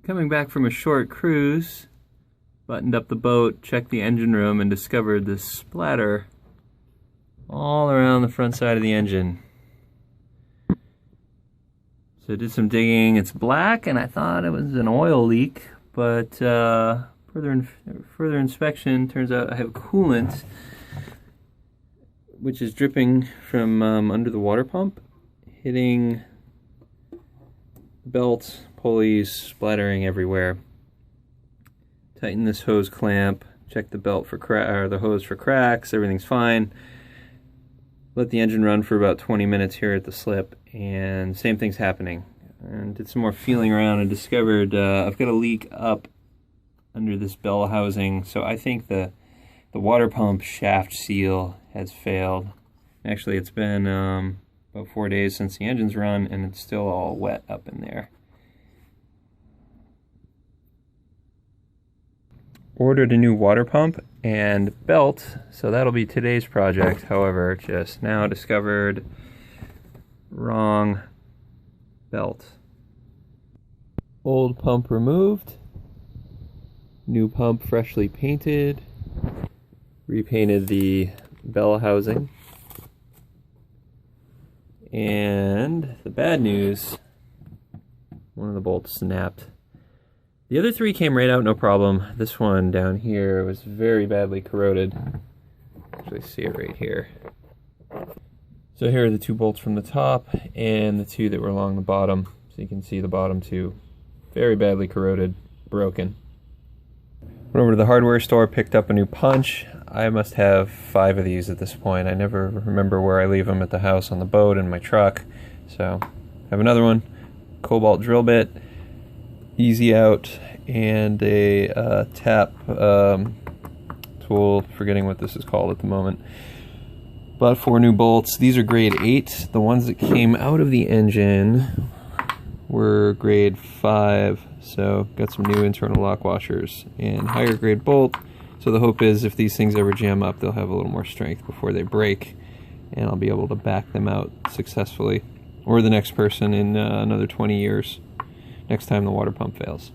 Coming back from a short cruise, buttoned up the boat, checked the engine room, and discovered this splatter all around the front side of the engine. So I did some digging. It's black, and I thought it was an oil leak, but further inspection turns out I have coolant, which is dripping from under the water pump, hitting belt, pulleys, splattering everywhere. Tighten this hose clamp, check the belt for the hose for cracks, everything's fine. Let the engine run for about 20 minutes here at the slip, and same thing's happening. And did some more feeling around and discovered I've got a leak up under this bell housing, so I think the water pump shaft seal has failed. Actually, it's been about 4 days since the engine's run, and it's still all wet up in there. Ordered a new water pump and belt, so that'll be today's project. However, just now discovered wrong belt. Old pump removed, new pump freshly painted, repainted the bell housing, and the bad news, one of the bolts snapped. The other three came right out, no problem. This one down here was very badly corroded. Actually, see it right here. So here are the two bolts from the top and the two that were along the bottom. So you can see the bottom two, very badly corroded, broken. Went over to the hardware store, picked up a new punch. I must have 5 of these at this point. I never remember where I leave them at the house, on the boat, in my truck. So I have another one, cobalt drill bit, easy out, and a tap tool, forgetting what this is called at the moment. Bought 4 new bolts. These are grade 8. The ones that came out of the engine were grade 5, so got some new internal lock washers and higher grade bolt. So the hope is if these things ever jam up, they'll have a little more strength before they break, and I'll be able to back them out successfully, or the next person in another 20 years, next time the water pump fails.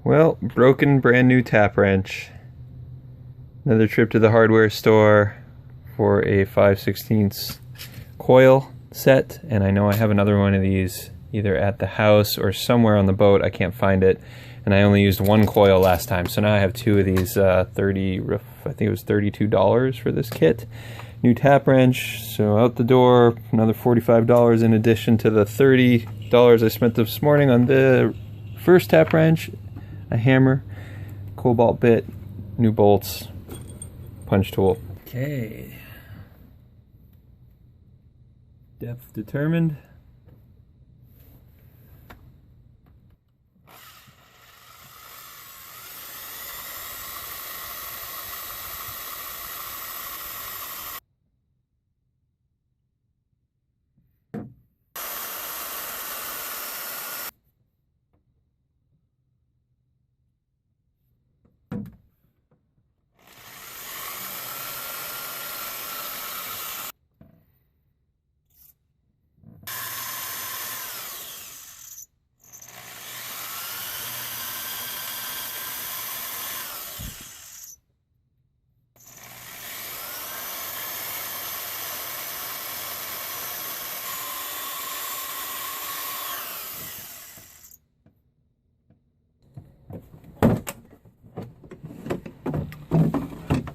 Well, broken brand new tap wrench. Another trip to the hardware store for a 5/16 coil set, and I know I have another one of these either at the house or somewhere on the boat. I can't find it, and I only used 1 coil last time, so now I have 2 of these. I think it was $32 for this kit. New tap wrench, so out the door, another $45 in addition to the $30 I spent this morning on the first tap wrench. A hammer, cobalt bit, new bolts, punch tool. Okay. Depth determined.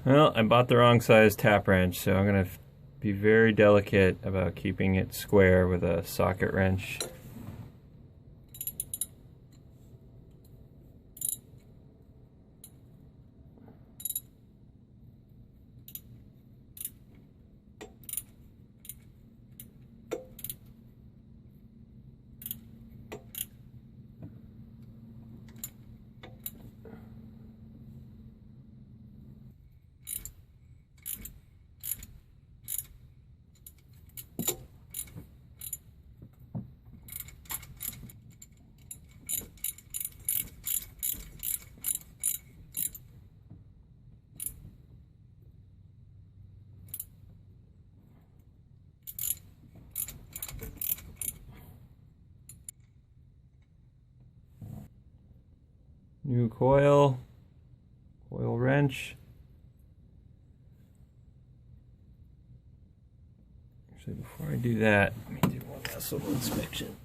Well, I bought the wrong size tap wrench, so I'm going to be very delicate about keeping it square with a socket wrench. New coil wrench. Actually, before I do that, let me do one last little inspection.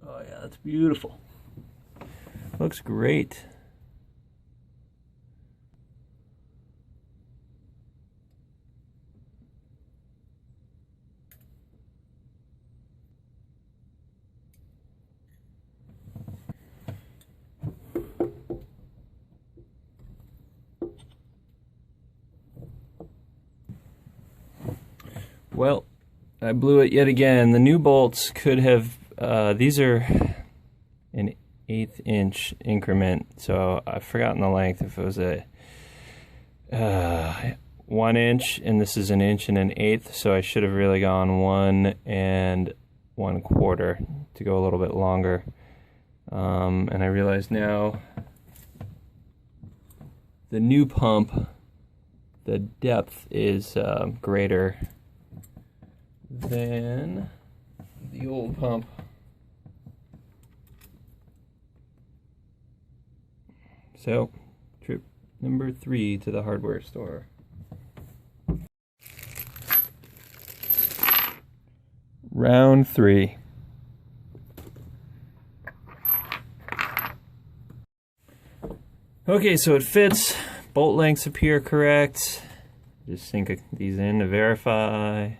Oh yeah, that's beautiful. Looks great. Well, I blew it yet again. The new bolts could have, these are an 1/8 inch increment, so I've forgotten the length. If it was a 1 inch, and this is 1 1/8 inches, so I should have really gone 1 1/4 to go a little bit longer. And I realize now the new pump, the depth is greater than the old pump. So, trip number 3 to the hardware store. Round 3. Okay, so it fits. Bolt lengths appear correct. Just sink these in to verify.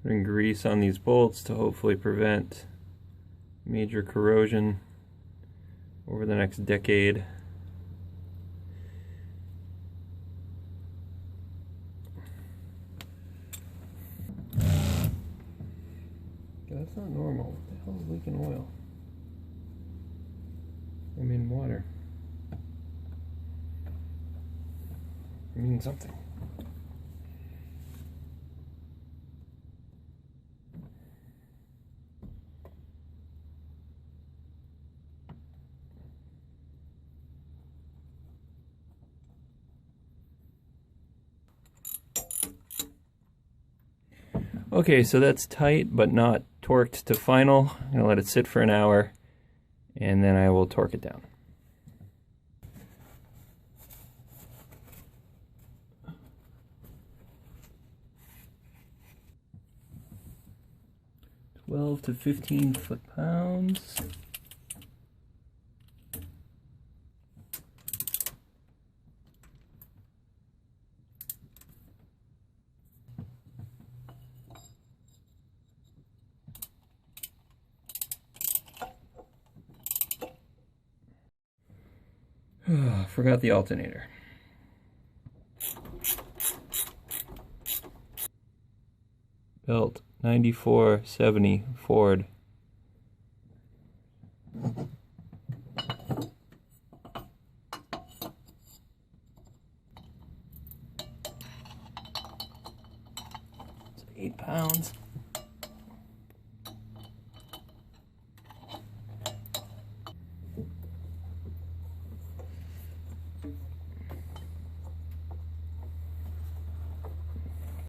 Putting grease on these bolts to hopefully prevent major corrosion over the next decade. That's not normal. What the hell is leaking oil? I'm in water. I mean something. Okay, so that's tight but not torqued to final. I'm going to let it sit for an hour and then I will torque it down. $12 to 15 foot-pounds. Forgot the alternator. Built 9470 Ford. It's 8 pounds.